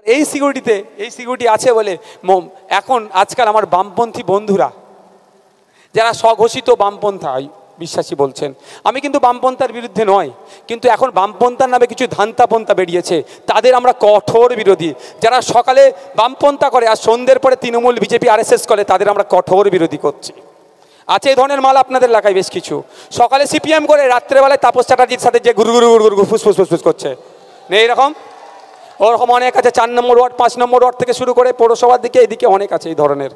এই সিকিউরিটি আছে বলে এখন আজকাল আমার বামপন্থী বন্ধুরা যারা স্বঘোষিত বামপন্থা বিশ্বাসী বলছেন, আমি কিন্তু বামপন্থার বিরুদ্ধে নয়, কিন্তু এখন বামপন্থার নামে কিছু ধান্তাপন্থা বেরিয়েছে, তাদের আমরা কঠোর বিরোধী। যারা সকালে বামপন্থা করে আর সন্ধ্যের পরে তৃণমূল বিজেপি আরএসএস করে, তাদের আমরা কঠোর বিরোধী করছি। আছে এই ধরনের মাল আপনাদের এলাকায় বেশ কিছু, সকালে সিপিএম করে রাত্রেবেলায় তাপস চ্যাটার্জির সাথে যে গুরু গুরু গুরু গুরু ফুসফুস করছে, নেই এরকম? ওরকম অনেক আছে, 4 নম্বর ওয়ার্ড 5 নম্বর ওয়ার্ড থেকে শুরু করে পৌরসভার দিকে এদিকে অনেক আছে এই ধরনের।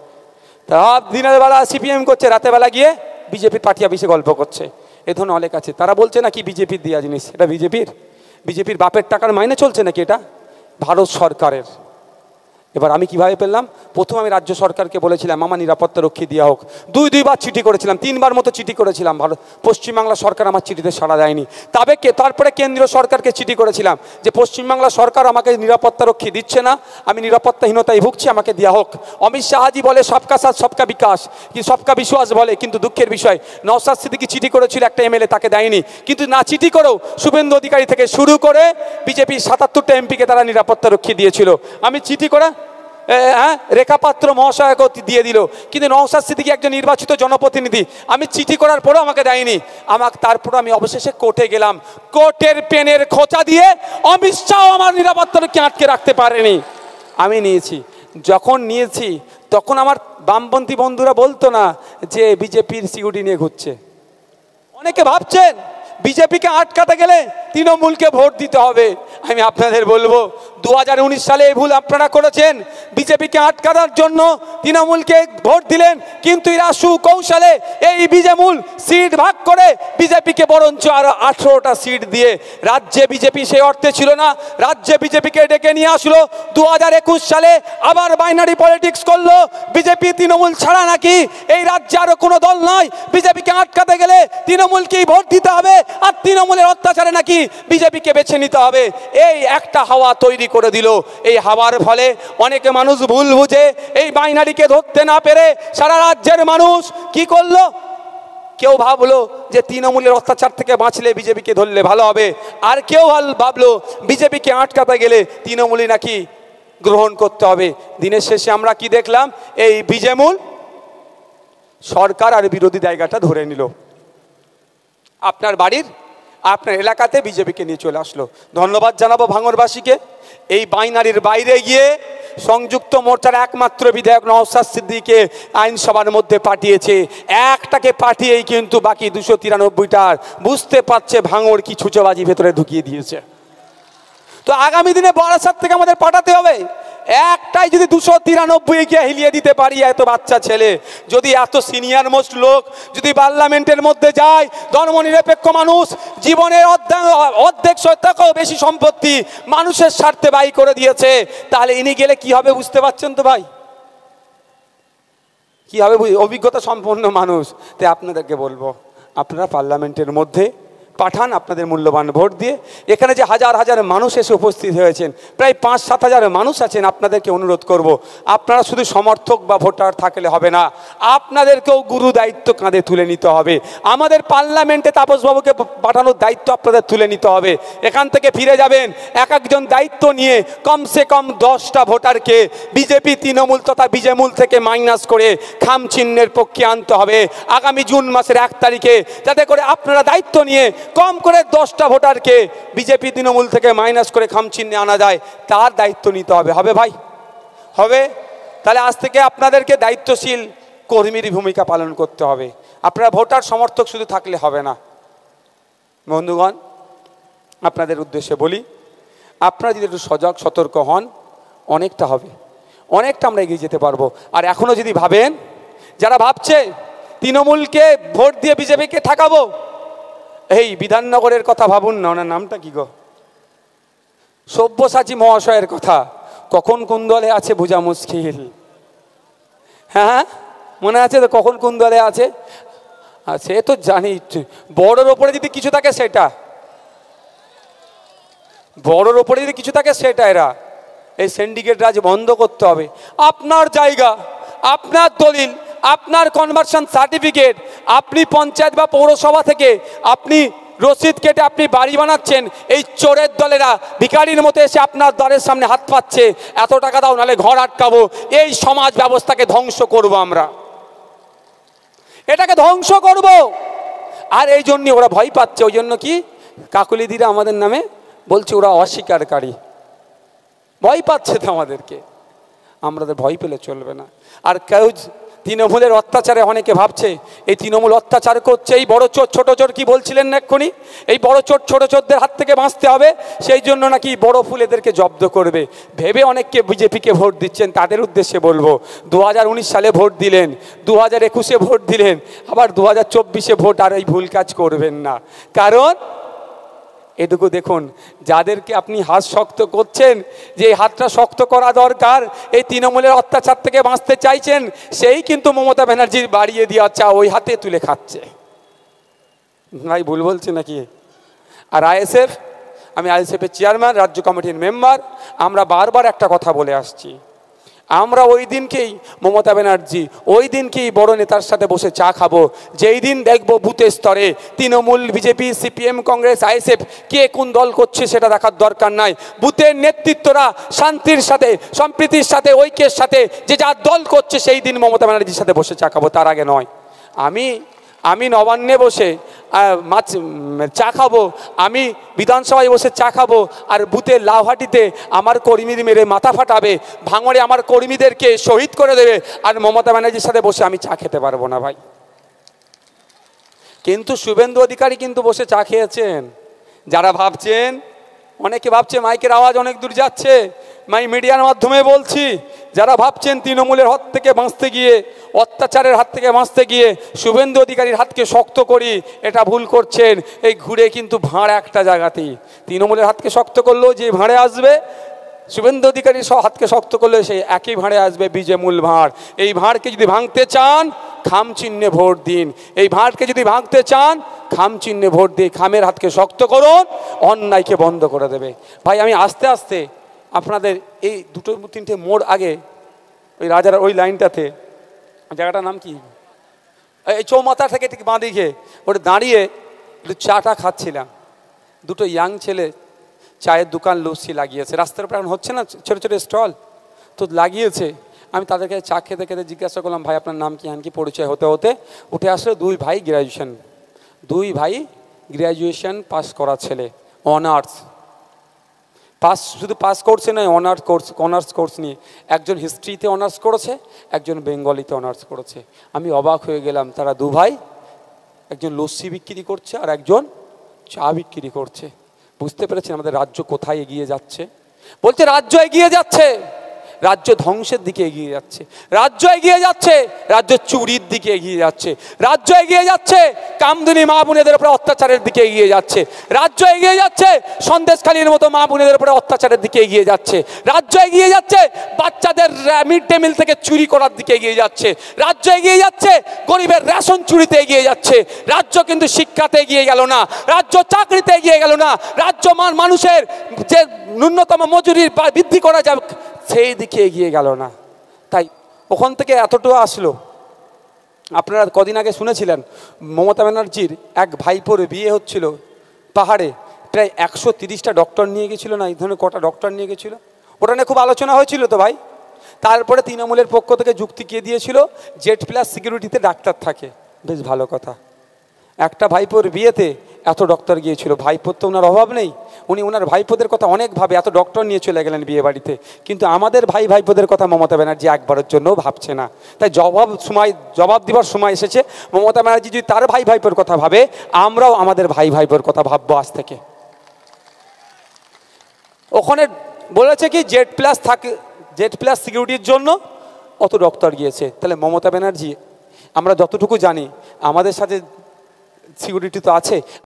তা দিনের বেলা সিপিএম করছে, রাতের বেলা গিয়ে বিজেপির পার্টি অফিসে গল্প করছে, এ ধরনের অনেক আছে। তারা বলছে নাকি বিজেপির দেওয়া জিনিস, এটা বিজেপির বাপের টাকার মাইনে চলছে নাকি, এটা ভারত সরকারের। এবার আমি কিভাবে পেলাম? প্রথম আমি রাজ্য সরকারকে বলেছিলাম আমার নিরাপত্তা রক্ষী দেওয়া হোক, 2বার চিঠি করেছিলাম, 3বার মতো চিঠি করেছিলাম, পশ্চিমবাংলা সরকার আমার চিঠিতে সাড়া দেয়নি। তারপরে কেন্দ্রীয় সরকারকে চিঠি করেছিলাম যে পশ্চিমবাংলা সরকার আমাকে নিরাপত্তা রক্ষী দিচ্ছে না, আমি নিরাপত্তাহীনতায় ভুগছি, আমাকে দেওয়া হোক। অমিত শাহজি বলে সবকা সাথ সবকা বিকাশ, কি সবকা বিশ্বাস বলে, কিন্তু দুঃখের বিষয় নওশাদ সিদ্দিকী চিঠি করেছিল একটা এমএলএ, তাকে দেয়নি। কিন্তু না চিঠি করেও শুভেন্দু অধিকারী থেকে শুরু করে বিজেপির 77টা এমপিকে তারা নিরাপত্তা রক্ষী দিয়েছিল। আমি চিঠি করে রেখা পাত্র মহাশয়কেও দিয়ে দিল, কিন্তু নওশাদ সিদ্দিকী একজন নির্বাচিত জনপ্রতিনিধি, আমি চিঠি করার পরেও আমাকে দেয়নি। তারপরে আমি অবশেষে কোর্টে গেলাম, কোর্টের পেনের খোঁচা দিয়ে অমিত শাহ আমার নিরাপত্তা রক্ষী আটকে রাখতে পারেনি, আমি নিয়েছি। যখন নিয়েছি তখন আমার বামপন্থী বন্ধুরা বলতো না যে বিজেপির সিকিউরিটি নিয়ে ঘুরছে। অনেকে ভাবছেন বিজেপিকে আটকাতে গেলে তৃণমূলকে ভোট দিতে হবে। আমি আপনাদের বলবো 2019 সালে এই ভুল আপনারা করেছেন, বিজেপিকে আটকানোর জন্য তৃণমূলকে ভোট দিলেন, কিন্তু এরা সুকৌশলে এই বিজেমূল সিট ভাগ করে বিজেপিকে বরঞ্চ আরো 18টা সিট দিয়ে, রাজ্যে বিজেপি সেই অর্থে ছিল না, রাজ্যে বিজেপিকে ডেকে নিয়ে আসলো। 2021 সালে আবার বাইনারি পলিটিক্স করলো, বিজেপি তৃণমূল ছাড়া নাকি এই রাজ্যে আরো কোনো দল নয়, বিজেপিকে আটকাতে গেলে তৃণমূলকেই ভোট দিতে হবে, আর তৃণমূলের অত্যাচারে নাকি বিজেপিকে বেছে নিতে হবে। এই একটা হাওয়া তৈরি করে দিল। এই হাওয়ার ফলে অনেকে মানুষ ভুল বুঝে এই বাইনারিকে ধরতে না পেরে সারা রাজ্যের মানুষ কি করলো, কেউ ভাবলো যে তৃণমূলের অত্যাচার থেকে বাঁচলে বিজেপিকে ধরলে ভালো হবে, আর কেউ ভাবলো বিজেপিকে আটকাতে গেলে তৃণমূলই নাকি গ্রহণ করতে হবে। দিনের শেষে আমরা কি দেখলাম, এই বিজেমূল সরকার আর বিরোধী জায়গাটা ধরে নিল, আপনার বাড়ির আপনার এলাকাতে বিজেপিকে নিয়ে চলে আসলো। ধন্যবাদ জানাবো ভাঙড়বাসীকে। এই বাইনারির বাইরে গিয়ে সংযুক্ত মোর্চার একমাত্র বিধায়ক নওশাদ সিদ্দিকীকে আইনসভার মধ্যে পাঠিয়েছে, একটাকে পাঠিয়েই কিন্তু বাকি 293টার বুঝতে পারছে ভাঙড় কি ছুঁচোবাজি ভেতরে ঢুকিয়ে দিয়েছে। তো আগামী দিনে বারাসাত থেকে আমাদের পাঠাতে হবে, একটাই যদি 293কে হিলিয়ে দিতে পারি, এত বাচ্চা ছেলে যদি, এত সিনিয়র মোস্ট লোক যদি পার্লামেন্টের মধ্যে যায়, ধর্মনিরপেক্ষ মানুষ, জীবনের অর্ধেক শতাংশেও বেশি সম্পত্তি মানুষের স্বার্থে ব্যয় করে দিয়েছে, তাহলে ইনি গেলে কি হবে বুঝতে পারছেন তো ভাই, কি হবে? অভিজ্ঞতা সম্পন্ন মানুষ। তাই আপনাদেরকে বলবো, আপনারা পার্লামেন্টের মধ্যে পাঠান আপনাদের মূল্যবান ভোট দিয়ে। এখানে যে হাজার হাজার মানুষ এসে উপস্থিত হয়েছেন, প্রায় 5-7 হাজার মানুষ আছেন, আপনাদেরকে অনুরোধ করব, আপনারা শুধু সমর্থক বা ভোটার থাকলে হবে না, আপনাদেরকেও গুরু দায়িত্ব কাঁধে তুলে নিতে হবে। আমাদের পার্লামেন্টে তাপসবাবুকে পাঠানোর দায়িত্ব আপনাদের তুলে নিতে হবে। এখান থেকে ফিরে যাবেন এক একজন দায়িত্ব নিয়ে কমসে কম 10টা ভোটারকে বিজেপি তৃণমূল তথা বিজেমূল থেকে মাইনাস করে খাম চিহ্নের পক্ষে আনতে হবে আগামী জুন মাসের 1 তারিখে, যাতে করে আপনারা দায়িত্ব নিয়ে কম করে 10টা ভোটারকে বিজেপি তৃণমূল থেকে মাইনাস করে খাম চিহ্নে আনা যায়, তার দায়িত্ব নিতে হবে। হবে ভাই? হবে? তাহলে আজ থেকে আপনাদেরকে দায়িত্বশীল কর্মীর ভূমিকা পালন করতে হবে। আপনারা ভোটার সমর্থক শুধু থাকলে হবে না। বন্ধুগণ, আপনাদের উদ্দেশ্যে বলি, আপনারা যদি একটু সজাগ সতর্ক হন, অনেকটা হবে, অনেকটা আমরা এগিয়ে যেতে পারবো। আর এখনো যদি ভাবেন, যারা ভাবছে তৃণমূলকে ভোট দিয়ে বিজেপিকে ঠেকাবো, এই বিধাননগরের কথা ভাবুন না, ওনার নামটা কি গো, সব্যসাচী মহাশয়ের কথা, কখন কোন দলে আছে বোঝা মুশকিল। হ্যাঁ মনে আছে তো, কখন কোন দলে আছে? সে তো জানি, বড়োর ওপরে যদি কিছু থাকে সেটা, বড়োর ওপরে যদি কিছু থাকে সেটা, এরা এই সিন্ডিকেট রাজ বন্ধ করতে হবে। আপনার জায়গা, আপনার দলিল, আপনার কনভার্সন সার্টিফিকেট, আপনি পঞ্চায়েত বা পৌরসভা থেকে আপনি রসিদ কেটে আপনি বাড়ি বানাচ্ছেন, এই চোরের দলেরা ভিখারির মতো এসে আপনার দ্বারের সামনে হাত পাচ্ছে, এত টাকা দাও নাহলে ঘর আটকাবো। এই সমাজ ব্যবস্থাকে ধ্বংস করব আমরা, এটাকে ধ্বংস করব। আর এই জন্যই ওরা ভয় পাচ্ছে। ওই জন্য কি কাকুলিদিরা আমাদের নামে বলছে ওরা অস্বীকারী, ভয় পাচ্ছে তো আমাদেরকে। আমাদের ভয় পেলে চলবে না। আর কেউ তৃণমূলের অত্যাচারে অনেকে ভাবছে এই তৃণমূল অত্যাচার করছে, এই বড় চোর ছোট চোর কি বলছিলেন না এক্ষুনি, এই বড় চোর ছোট চোরদের হাত থেকে বাঁচতে হবে, সেই জন্য নাকি বড় ফুল এদেরকে জব্দ করবে ভেবে অনেককে বিজেপিকে ভোট দিচ্ছেন। তাদের উদ্দেশ্যে বলবো 2019 সালে ভোট দিলেন, 2021-এ ভোট দিলেন, আবার 2024-এ ভোট আর এই ভুল কাজ করবেন না। কারণ এটুকু দেখুন, যাদেরকে আপনি হাত শক্ত করছেন, যে এই হাতটা শক্ত করা দরকার, এই তৃণমূলের অত্যাচার থেকে বাঁচতে চাইছেন, সেই কিন্তু মমতা ব্যানার্জির বাড়িয়ে দেওয়া চা ওই হাতে তুলে খাচ্ছে। ভাই ভুল বলছে নাকি? আর আইএসএফ, আমি আইএসএফের চেয়ারম্যান, রাজ্য কমিটির মেম্বার, আমরা বারবার একটা কথা বলে আসছি, আমরা ওই দিনকেই মমতা ব্যানার্জি ওই দিনকেই বড় নেতার সাথে বসে চা খাবো যেই দিন দেখবো বুথের স্তরে Trinamool, BJP, CPM, Congress, ISF কে কোন দল করছে সেটা দেখার দরকার নাই। বুথের নেতৃত্বরা শান্তির সাথে, সম্প্রীতির সাথে, ঐক্যের সাথে যে যার দল করছে সেই দিন মমতা ব্যানার্জির সাথে বসে চা খাবো, তার আগে নয়। আমি নবান্নে বসে চা খাবো, আমি বিধানসভায় বসে চা খাবো, আর বুথের লাউহাটিতে আমার কর্মীর মেরে মাথা ফাটাবে, ভাঙড়ে আমার কর্মীদেরকে শহীদ করে দেবে, আর মমতা ব্যানার্জির সাথে বসে আমি চা খেতে পারবো না ভাই। কিন্তু শুভেন্দু অধিকারী কিন্তু বসে চা খেয়েছেন। যারা ভাবছেন, অনেকে ভাবছে মাইকের আওয়াজ অনেক দূর যাচ্ছে, মিডিয়ার মাধ্যমে বলছি, যারা ভাবছেন তৃণমূলের হাত থেকে বাঁচতে গিয়ে, অত্যাচারের হাত থেকে বাঁচতে গিয়ে শুভেন্দু অধিকারীর হাতকে শক্ত করি, এটা ভুল করছেন। এই ঘুরে কিন্তু ভাঁড় একটা জায়গাতেই, তৃণমূলের হাতকে শক্ত করলেও যে ভাঁড়ে আসবে, শুভেন্দু অধিকারীর হাতকে শক্ত করলে সেই একই ভাঁড়ে আসবে বিজেমূল ভাঁড়। এই ভাঁড়কে যদি ভাঙতে চান, খাম চিহ্নে ভোট দিন। এই ভাঁড়কে যদি ভাঙতে চান, খাম চিহ্নে ভোট দিয়ে খামের হাতকে শক্ত করুন, অন্যায়কে বন্ধ করে দেবে। ভাই আমি আস্তে আস্তে আপনাদের এই 2-3টে মোড় আগে ওই রাজার ওই লাইনটাতে, জায়গাটার নাম কি, এই চৌমাথা থেকে ঠিক বাঁ দিকে ওটা দাঁড়িয়ে একটু চাটা খাচ্ছিলাম। দুটো ইয়াং ছেলে চায়ের দোকান লস্যি লাগিয়েছে, রাস্তার উপর হচ্ছে না ছোটো ছোটো স্টল, তো লাগিয়েছে। আমি তাদেরকে চা খেতে খেতে জিজ্ঞাসা করলাম, ভাই আপনার নাম কি, হ্যান কি, পরিচয় হতে হতে উঠে আসলে দুই ভাই গ্র্যাজুয়েশন পাস করা ছেলে, অনার্স পাস, শুধু পাস করছে না, অনার্স কোর্স নিয়ে, একজন হিস্ট্রিতে অনার্স করেছে, একজন বেঙ্গলিতে অনার্স করেছে। আমি অবাক হয়ে গেলাম, তারা দু ভাই, একজন লস্যি বিক্রি করছে আর একজন চা বিক্রি করছে। বুঝতে পেরেছেন আমাদের রাজ্য কোথায় এগিয়ে যাচ্ছে? বলছে রাজ্য এগিয়ে যাচ্ছে, রাজ্য ধ্বংসের দিকে এগিয়ে যাচ্ছে, রাজ্য এগিয়ে যাচ্ছে, রাজ্য চুরির দিকে এগিয়ে যাচ্ছে, রাজ্য এগিয়ে যাচ্ছে কামদুনি মা বোনেদের উপরে অত্যাচারের দিকে এগিয়ে যাচ্ছে, রাজ্য এগিয়ে যাচ্ছে সন্দেশখালীর মতো মা বোনেদের উপরে অত্যাচারের দিকে এগিয়ে যাচ্ছে, রাজ্য এগিয়ে যাচ্ছে বাচ্চাদের মিড ডে মিল থেকে চুরি করার দিকে এগিয়ে যাচ্ছে, রাজ্য এগিয়ে যাচ্ছে গরিবের রেশন চুরিতে এগিয়ে যাচ্ছে। রাজ্য কিন্তু শিক্ষাতে এগিয়ে গেল না, রাজ্য চাকরিতে এগিয়ে গেল না, রাজ্য মানুষের যে ন্যূনতম মজুরির বৃদ্ধি করা যাবে সেই দিকে এগিয়ে গেল না। তাই ওখান থেকে এতটুকু আসলো। আপনারা কদিন আগে শুনেছিলেন মমতা ব্যানার্জির এক ভাইপোর বিয়ে হচ্ছিল পাহাড়ে, প্রায় 130টা ডক্টর নিয়ে গেছিল না, এই ধরনের কটা ডক্টর নিয়ে গেছিল, ওটা নিয়ে খুব আলোচনা হয়েছিল তো ভাই। তারপরে তৃণমূলের পক্ষ থেকে যুক্তি কে দিয়েছিল, জেড প্লাস সিকিউরিটিতে ডাক্তার থাকে, বেশ ভালো কথা। একটা ভাইপোর বিয়েতে এত ডক্টর গিয়েছিল, ভাইপোর তো ওনার অভাব নেই, উনি ওনার ভাইপোদের কথা অনেক ভাবে এত ডক্টর নিয়ে চলে গেলেন বিয়ে বাড়িতে, কিন্তু আমাদের ভাইপোদের কথা মমতা ব্যানার্জি একবারের জন্য ভাবছে না। তাই জবাব দেওয়ার সময় এসেছে। মমতা ব্যানার্জি যদি তার ভাইপোর কথা ভাবে, আমরাও আমাদের ভাইপোর কথা ভাববো আজ থেকে। ওখানে বলেছে কি জেড প্লাস সিকিউরিটির জন্য অত ডক্টর গিয়েছে। তাহলে মমতা ব্যানার্জি, আমরা যতটুকু জানি আমাদের সাথে সিকিউরিটি তো আছে,